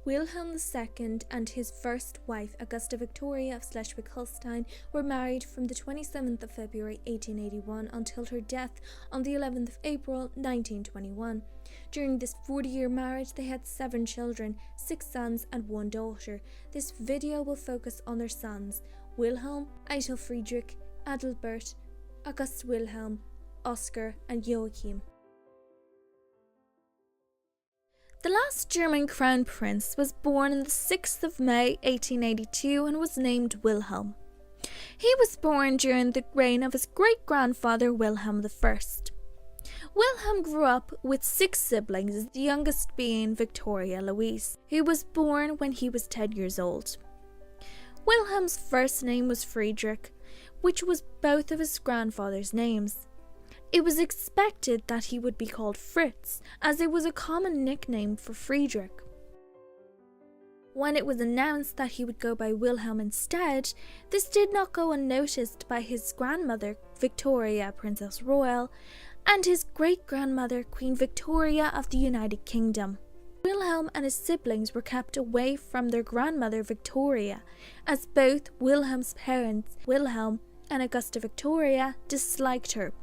Wilhelm II and his first wife, Augusta Victoria of Schleswig-Holstein, were married from the 27th of February 1881 until her death on the 11th of April 1921. During this 40-year marriage, they had 7 children, 6 sons and 1 daughter. This video will focus on their sons, Wilhelm, Eitel Friedrich, Adalbert, August Wilhelm, Oskar and Joachim. The last German crown prince was born on the 6th of May 1882 and was named Wilhelm. He was born during the reign of his great-grandfather Wilhelm I. Wilhelm grew up with 6 siblings, the youngest being Victoria Louise, who was born when he was 10 years old. Wilhelm's first name was Friedrich, which was both of his grandfather's names. It was expected that he would be called Fritz, as it was a common nickname for Friedrich. When it was announced that he would go by Wilhelm instead, this did not go unnoticed by his grandmother, Victoria, Princess Royal, and his great-grandmother, Queen Victoria of the United Kingdom. Wilhelm and his siblings were kept away from their grandmother, Victoria, as both Wilhelm's parents, Wilhelm and Augusta Victoria, disliked her.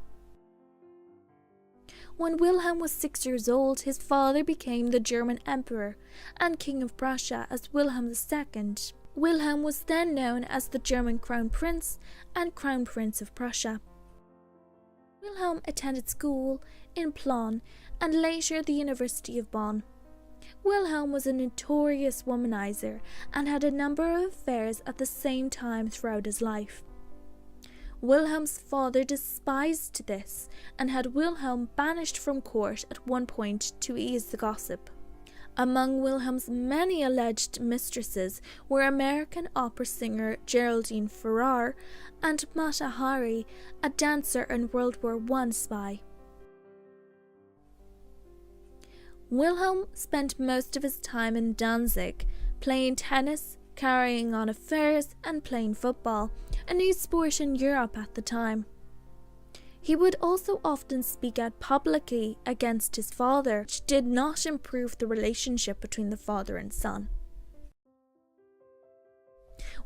When Wilhelm was 6 years old, his father became the German Emperor and King of Prussia as Wilhelm II. Wilhelm was then known as the German Crown Prince and Crown Prince of Prussia. Wilhelm attended school in Plön and later the University of Bonn. Wilhelm was a notorious womanizer and had a number of affairs at the same time throughout his life. Wilhelm's father despised this and had Wilhelm banished from court at one point to ease the gossip. Among Wilhelm's many alleged mistresses were American opera singer Geraldine Farrar and Mata Hari, a dancer and World War I spy. Wilhelm spent most of his time in Danzig, playing tennis, carrying on affairs and playing football, a new sport in Europe at the time. He would also often speak out publicly against his father, which did not improve the relationship between the father and son.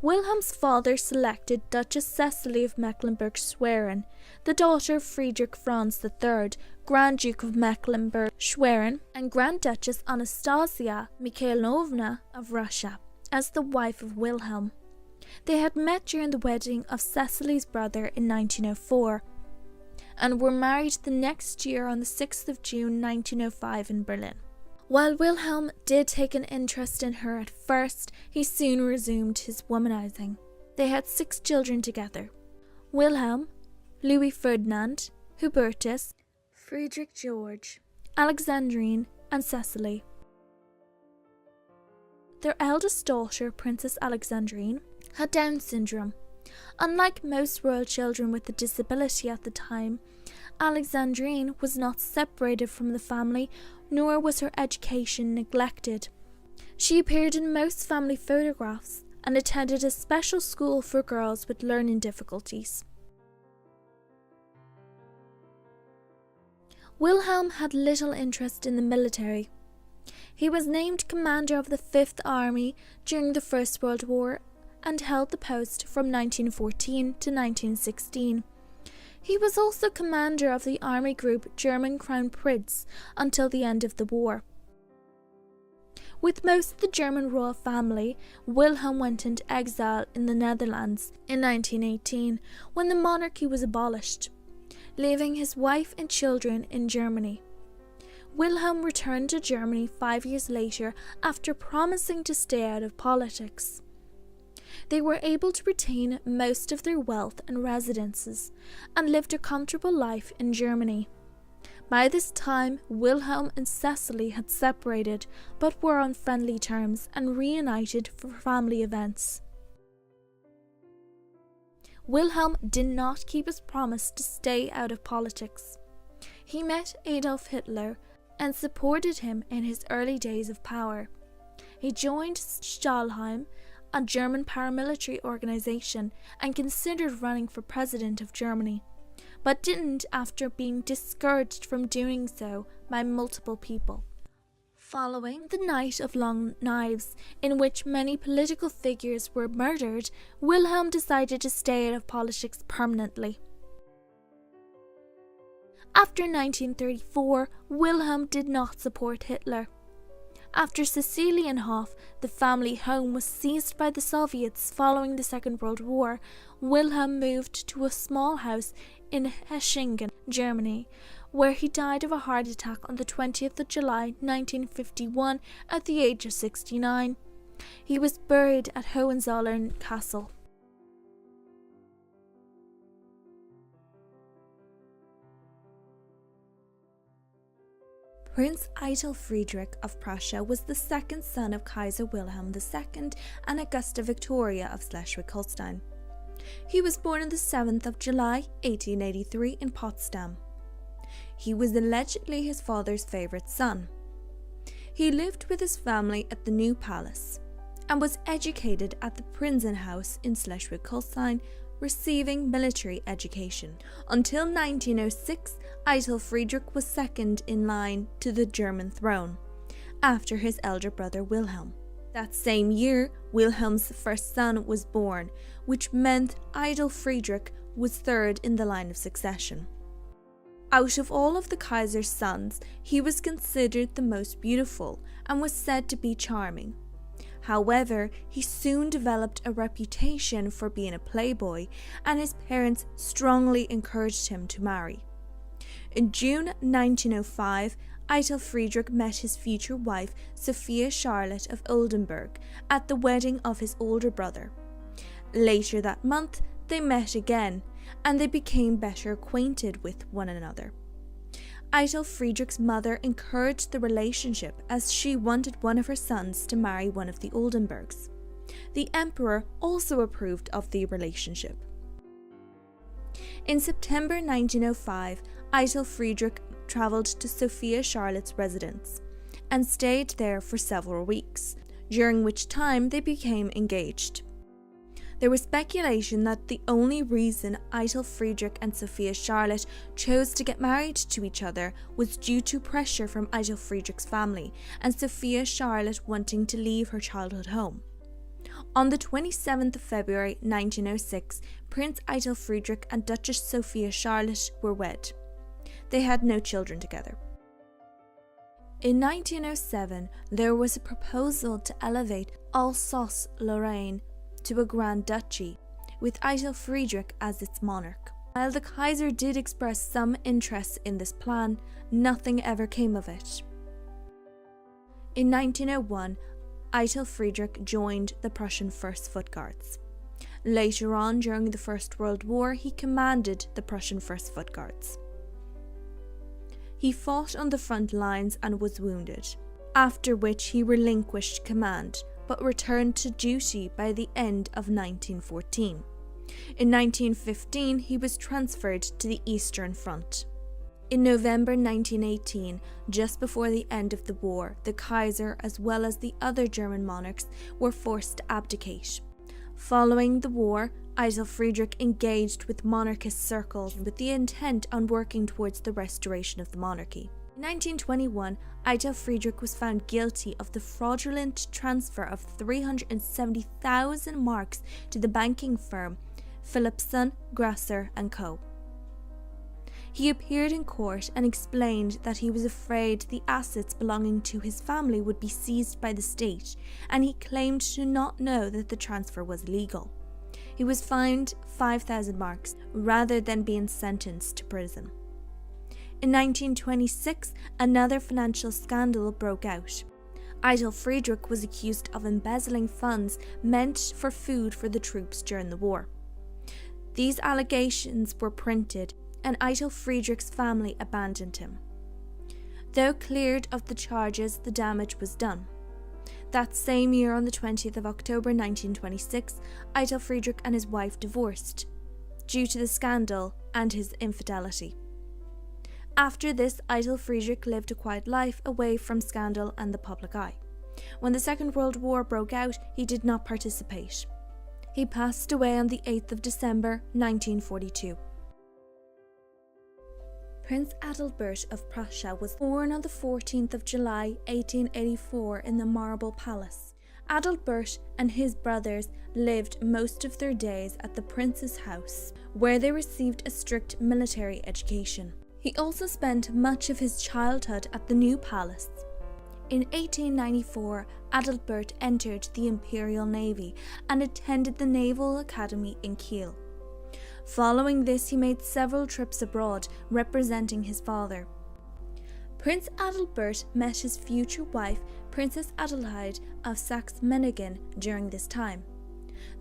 Wilhelm's father selected Duchess Cecily of Mecklenburg-Schwerin, the daughter of Friedrich Franz III, Grand Duke of Mecklenburg-Schwerin, and Grand Duchess Anastasia Mikhailovna of Russia, as the wife of Wilhelm. They had met during the wedding of Cecily's brother in 1904 and were married the next year on the 6th of June 1905 in Berlin. While Wilhelm did take an interest in her at first, he soon resumed his womanizing. They had 6 children together: Wilhelm, Louis Ferdinand, Hubertus, Friedrich George, Alexandrine and Cecily. Their eldest daughter, Princess Alexandrine, had Down syndrome. Unlike most royal children with a disability at the time, Alexandrine was not separated from the family, nor was her education neglected. She appeared in most family photographs and attended a special school for girls with learning difficulties. Wilhelm had little interest in the military. He was named commander of the 5th Army during the First World War and held the post from 1914 to 1916. He was also commander of the Army Group German Crown Prince until the end of the war. With most of the German royal family, Wilhelm went into exile in the Netherlands in 1918 when the monarchy was abolished, leaving his wife and children in Germany. Wilhelm returned to Germany 5 years later after promising to stay out of politics. They were able to retain most of their wealth and residences and lived a comfortable life in Germany. By this time, Wilhelm and Cecily had separated but were on friendly terms and reunited for family events. Wilhelm did not keep his promise to stay out of politics. He met Adolf Hitler and supported him in his early days of power. He joined Stahlhelm, a German paramilitary organization, and considered running for president of Germany, but didn't after being discouraged from doing so by multiple people. Following the Night of Long Knives, in which many political figures were murdered, Wilhelm decided to stay out of politics permanently. After 1934, Wilhelm did not support Hitler. After Sicilienhof, the family home, was seized by the Soviets following the Second World War, Wilhelm moved to a small house in Hechingen, Germany, where he died of a heart attack on the 20th of July 1951 at the age of 69. He was buried at Hohenzollern Castle. Prince Eitel Friedrich of Prussia was the second son of Kaiser Wilhelm II and Augusta Victoria of Schleswig-Holstein. He was born on the 7th of July 1883 in Potsdam. He was allegedly his father's favourite son. He lived with his family at the New Palace and was educated at the Prinzenhaus in Schleswig-Holstein, receiving military education. Until 1906, Eitel Friedrich was second in line to the German throne, after his elder brother Wilhelm. That same year, Wilhelm's first son was born, which meant Eitel Friedrich was third in the line of succession. Out of all of the Kaiser's sons, he was considered the most beautiful and was said to be charming. However, he soon developed a reputation for being a playboy, and his parents strongly encouraged him to marry. In June 1905, Eitel Friedrich met his future wife, Sophia Charlotte of Oldenburg, at the wedding of his older brother. Later that month, they met again, and they became better acquainted with one another. Eitel Friedrich's mother encouraged the relationship as she wanted one of her sons to marry one of the Oldenburgs. The emperor also approved of the relationship. In September 1905, Eitel Friedrich travelled to Sophia Charlotte's residence and stayed there for several weeks, during which time they became engaged. There was speculation that the only reason Eitel Friedrich and Sophia Charlotte chose to get married to each other was due to pressure from Eitel Friedrich's family and Sophia Charlotte wanting to leave her childhood home. On the 27th of February 1906, Prince Eitel Friedrich and Duchess Sophia Charlotte were wed. They had no children together. In 1907, there was a proposal to elevate Alsace-Lorraine to a Grand Duchy, with Eitel Friedrich as its monarch. While the Kaiser did express some interest in this plan, nothing ever came of it. In 1901, Eitel Friedrich joined the Prussian First Foot Guards. Later on, during the First World War, he commanded the Prussian First Foot Guards. He fought on the front lines and was wounded, after which he relinquished command, but returned to duty by the end of 1914. In 1915, he was transferred to the Eastern Front. In November 1918, just before the end of the war, the Kaiser, as well as the other German monarchs, were forced to abdicate. Following the war, Eitel Friedrich engaged with monarchist circles with the intent on working towards the restoration of the monarchy. In 1921, Eitel Friedrich was found guilty of the fraudulent transfer of 370,000 marks to the banking firm Philipson, Grasser & Co. He appeared in court and explained that he was afraid the assets belonging to his family would be seized by the state, and he claimed to not know that the transfer was legal. He was fined 5,000 marks rather than being sentenced to prison. In 1926, another financial scandal broke out. Eitel Friedrich was accused of embezzling funds meant for food for the troops during the war. These allegations were printed, and Eitel Friedrich's family abandoned him. Though cleared of the charges, the damage was done. That same year, on the 20th of October 1926, Eitel Friedrich and his wife divorced, due to the scandal and his infidelity. After this, Eitel Friedrich lived a quiet life away from scandal and the public eye. When the Second World War broke out, he did not participate. He passed away on the 8th of December 1942. Prince Adalbert of Prussia was born on the 14th of July 1884 in the Marble Palace. Adalbert and his brothers lived most of their days at the prince's house, where they received a strict military education. He also spent much of his childhood at the New Palace. In 1894, Adalbert entered the Imperial Navy and attended the Naval Academy in Kiel. Following this, he made several trips abroad, representing his father. Prince Adalbert met his future wife, Princess Adelheid of Saxe-Meiningen, during this time.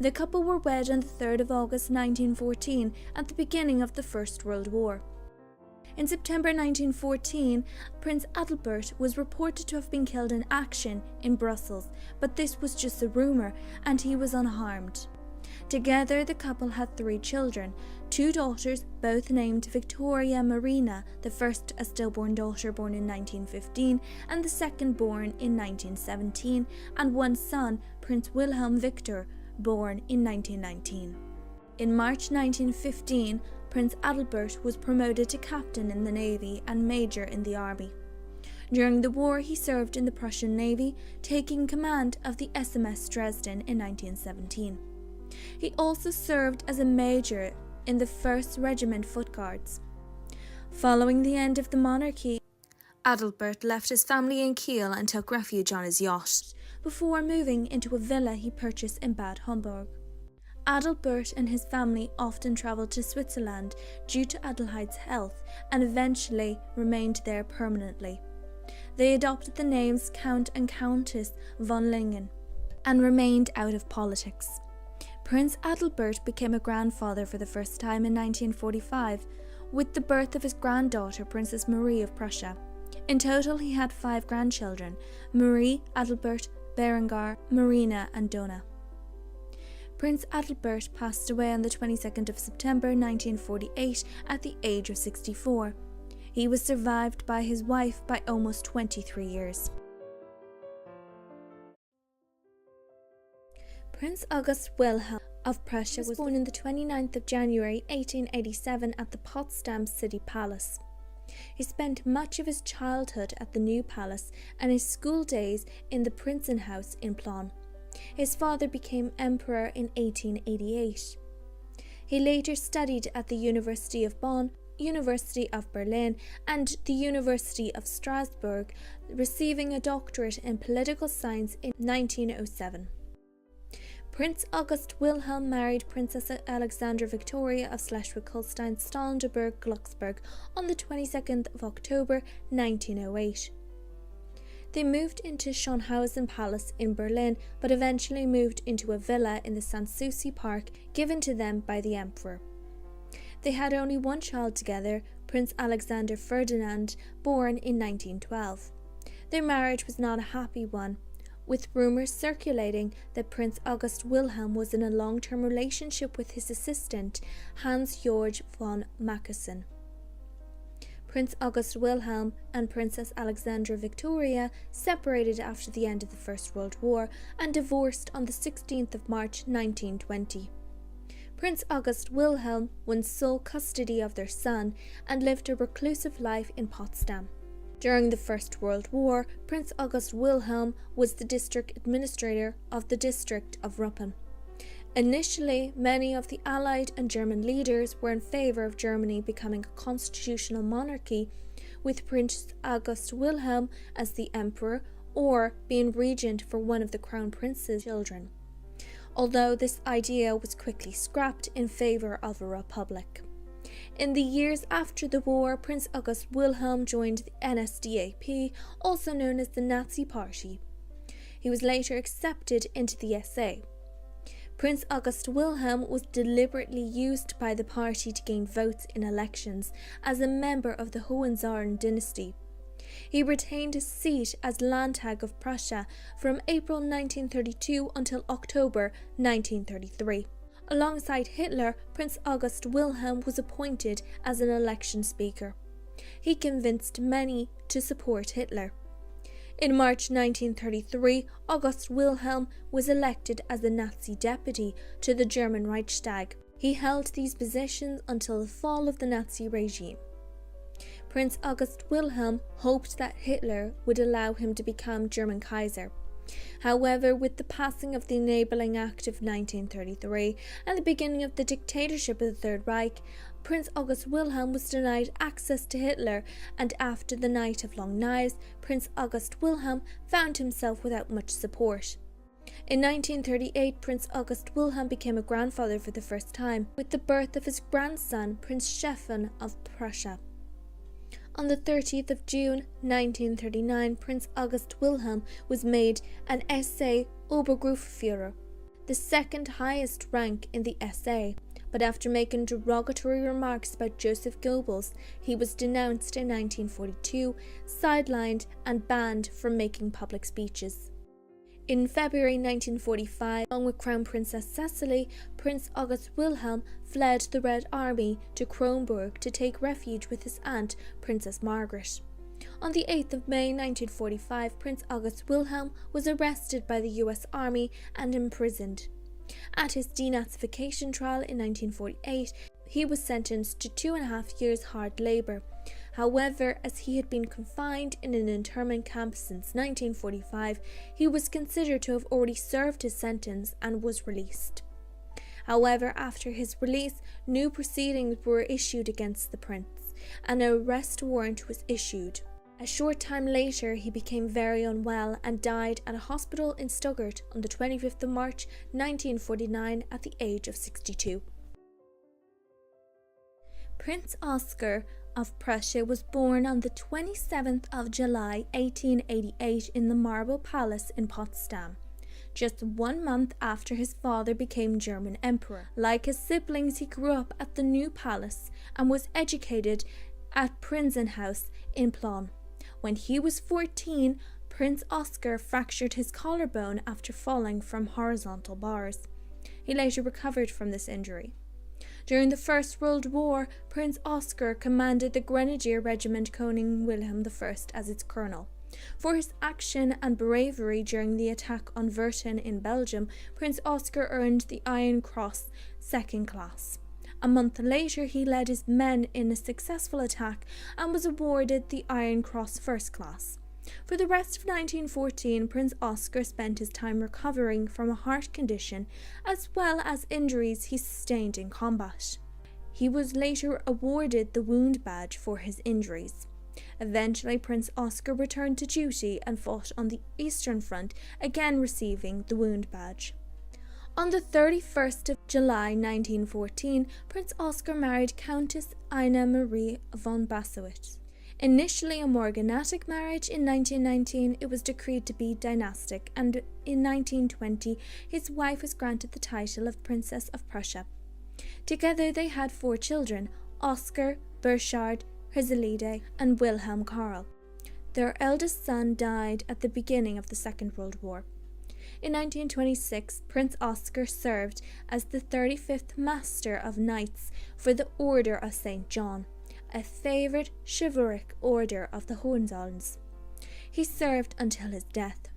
The couple were wed on the 3rd of August 1914, at the beginning of the First World War. In September 1914, Prince Adalbert was reported to have been killed in action in Brussels, but this was just a rumour and he was unharmed. Together, the couple had 3 children, 2 daughters, both named Victoria Marina, the first a stillborn daughter born in 1915 and the second born in 1917, and 1 son, Prince Wilhelm Victor, born in 1919. In March 1915, Prince Adalbert was promoted to captain in the Navy and major in the Army. During the war, he served in the Prussian Navy, taking command of the SMS Dresden in 1917. He also served as a major in the 1st Regiment Foot Guards. Following the end of the monarchy, Adalbert left his family in Kiel and took refuge on his yacht, before moving into a villa he purchased in Bad Homburg. Adalbert and his family often travelled to Switzerland due to Adelheid's health and eventually remained there permanently. They adopted the names Count and Countess von Lingen and remained out of politics. Prince Adalbert became a grandfather for the first time in 1945, with the birth of his granddaughter, Princess Marie of Prussia. In total, he had 5 grandchildren: Marie, Adalbert, Berengar, Marina and Donna. Prince Adalbert passed away on the 22nd of September 1948 at the age of 64. He was survived by his wife by almost 23 years. Prince August Wilhelm of Prussia was born on the 29th of January 1887 at the Potsdam City Palace. He spent much of his childhood at the New Palace and his school days in the Prinzenhaus in Plön. His father became emperor in 1888. He later studied at the University of Bonn, University of Berlin and the University of Strasbourg, receiving a doctorate in political science in 1907. Prince August Wilhelm married Princess Alexandra Victoria of Schleswig-Holstein-Stahlenberg-Glucksburg on the 22nd of October 1908. They moved into Schönhausen Palace in Berlin, but eventually moved into a villa in the Sanssouci Park given to them by the Emperor. They had only 1 child together, Prince Alexander Ferdinand, born in 1912. Their marriage was not a happy one, with rumours circulating that Prince August Wilhelm was in a long-term relationship with his assistant, Hans-Georg von Mackensen. Prince August Wilhelm and Princess Alexandra Victoria separated after the end of the First World War and divorced on the 16th of March 1920. Prince August Wilhelm won sole custody of their son and lived a reclusive life in Potsdam. During the First World War, Prince August Wilhelm was the district administrator of the district of Ruppen. Initially, many of the Allied and German leaders were in favour of Germany becoming a constitutional monarchy, with Prince August Wilhelm as the emperor or being regent for one of the crown prince's children, although this idea was quickly scrapped in favour of a republic. In the years after the war, Prince August Wilhelm joined the NSDAP, also known as the Nazi Party. He was later accepted into the SA. Prince August Wilhelm was deliberately used by the party to gain votes in elections as a member of the Hohenzollern dynasty. He retained his seat as Landtag of Prussia from April 1932 until October 1933. Alongside Hitler, Prince August Wilhelm was appointed as an election speaker. He convinced many to support Hitler. In March 1933, August Wilhelm was elected as the Nazi deputy to the German Reichstag. He held these positions until the fall of the Nazi regime. Prince August Wilhelm hoped that Hitler would allow him to become German Kaiser. However, with the passing of the Enabling Act of 1933 and the beginning of the dictatorship of the Third Reich, Prince August Wilhelm was denied access to Hitler, and after the Night of Long Knives, Prince August Wilhelm found himself without much support. In 1938, Prince August Wilhelm became a grandfather for the first time, with the birth of his grandson, Prince Stefan of Prussia. On the 30th of June 1939, Prince August Wilhelm was made an SA Obergruppenführer, the second highest rank in the SA, but after making derogatory remarks about Joseph Goebbels, he was denounced in 1942, sidelined and banned from making public speeches. In February 1945, along with Crown Princess Cecily, Prince August Wilhelm fled the Red Army to Kronborg to take refuge with his aunt, Princess Margaret. On the 8th of May 1945, Prince August Wilhelm was arrested by the US Army and imprisoned. At his denazification trial in 1948, he was sentenced to 2.5 years hard labour. However, as he had been confined in an internment camp since 1945, he was considered to have already served his sentence and was released. However, after his release, new proceedings were issued against the prince, and an arrest warrant was issued. A short time later, he became very unwell and died at a hospital in Stuttgart on the 25th of March 1949 at the age of 62. Prince Oskar of Prussia was born on the 27th of July 1888 in the Marble Palace in Potsdam, just 1 month after his father became German Emperor. Like his siblings, he grew up at the New Palace and was educated at Prinzenhaus in Plön. When he was 14, Prince Oskar fractured his collarbone after falling from horizontal bars. He later recovered from this injury. During the First World War, Prince Oskar commanded the Grenadier Regiment Koning Wilhelm I as its colonel. For his action and bravery during the attack on Virton in Belgium, Prince Oskar earned the Iron Cross, 2nd class. A month later, he led his men in a successful attack and was awarded the Iron Cross, 1st class. For the rest of 1914, Prince Oskar spent his time recovering from a heart condition as well as injuries he sustained in combat. He was later awarded the Wound Badge for his injuries. Eventually, Prince Oskar returned to duty and fought on the Eastern Front, again receiving the Wound Badge. On the 31st of July 1914, Prince Oskar married Countess Ina Marie von Bassewitz. Initially a morganatic marriage, in 1919 it was decreed to be dynastic, and in 1920 his wife was granted the title of Princess of Prussia. Together they had 4 children: Oskar, Burchard, Hriselide, and Wilhelm Karl. Their eldest son died at the beginning of the Second World War. In 1926, Prince Oskar served as the 35th Master of Knights for the Order of St. John, a favoured chivalric order of the Hohenzollerns. He served until his death.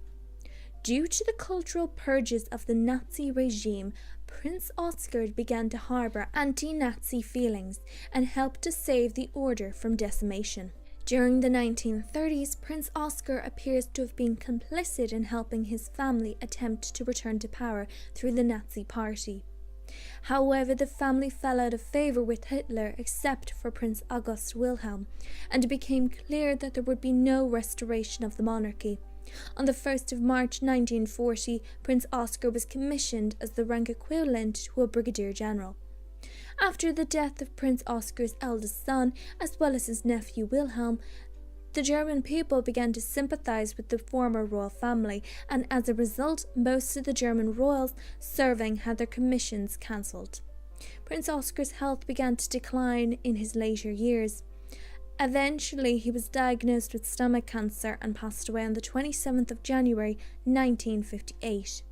Due to the cultural purges of the Nazi regime, Prince Oskar began to harbour anti-Nazi feelings and helped to save the order from decimation. During the 1930s, Prince Oskar appears to have been complicit in helping his family attempt to return to power through the Nazi Party. However, the family fell out of favour with Hitler except for Prince August Wilhelm, and it became clear that there would be no restoration of the monarchy. On the 1st of March 1940, Prince Oskar was commissioned as the rank equivalent to a brigadier general. After the death of Prince Oskar's eldest son, as well as his nephew Wilhelm, the German people began to sympathise with the former royal family, and as a result, most of the German royals serving had their commissions cancelled. Prince Oskar's health began to decline in his later years. Eventually, he was diagnosed with stomach cancer and passed away on the 27th of January 1958,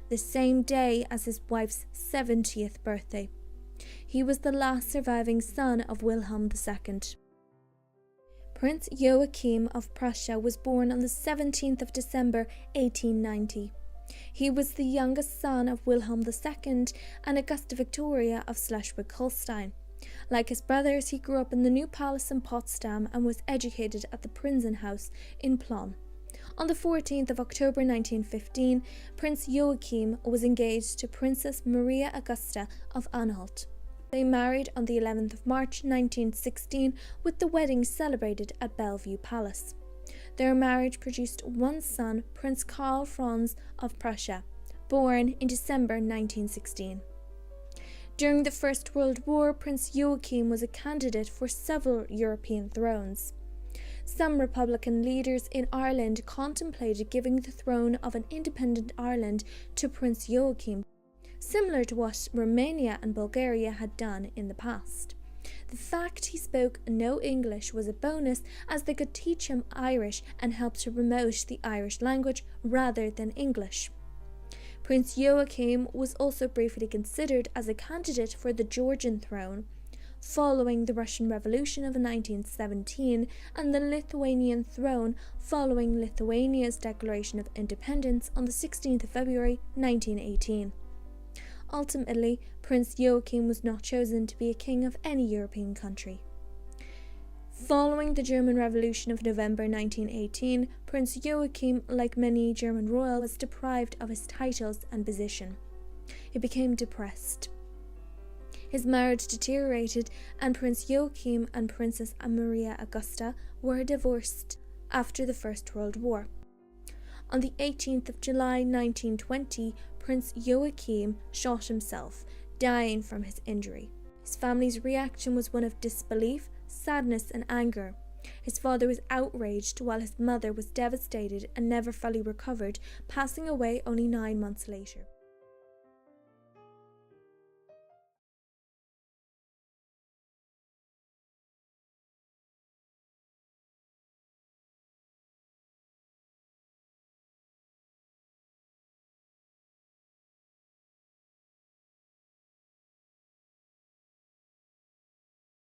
the same day as his wife's 70th birthday. He was the last surviving son of Wilhelm II. Prince Joachim of Prussia was born on the 17th of December 1890. He was the youngest son of Wilhelm II and Augusta Victoria of Schleswig-Holstein. Like his brothers, he grew up in the New Palace in Potsdam and was educated at the Prinzenhaus in Plön. On the 14th of October 1915, Prince Joachim was engaged to Princess Maria Augusta of Anhalt. They married on the 11th of March 1916, with the wedding celebrated at Bellevue Palace. Their marriage produced one son, Prince Karl Franz of Prussia, born in December 1916. During the First World War, Prince Joachim was a candidate for several European thrones. Some Republican leaders in Ireland contemplated giving the throne of an independent Ireland to Prince Joachim, similar to what Romania and Bulgaria had done in the past. The fact he spoke no English was a bonus, as they could teach him Irish and help to promote the Irish language rather than English. Prince Joachim was also briefly considered as a candidate for the Georgian throne, following the Russian Revolution of 1917 and the Lithuanian throne following Lithuania's declaration of independence on the 16th of February 1918. Ultimately, Prince Joachim was not chosen to be a king of any European country. Following the German Revolution of November 1918, Prince Joachim, like many German royals, was deprived of his titles and position. He became depressed. His marriage deteriorated, and Prince Joachim and Princess Maria Augusta were divorced after the First World War. On the 18th of July 1920, Prince Joachim shot himself, dying from his injury. His family's reaction was one of disbelief, sadness and anger. His father was outraged, while his mother was devastated and never fully recovered, passing away only 9 months later.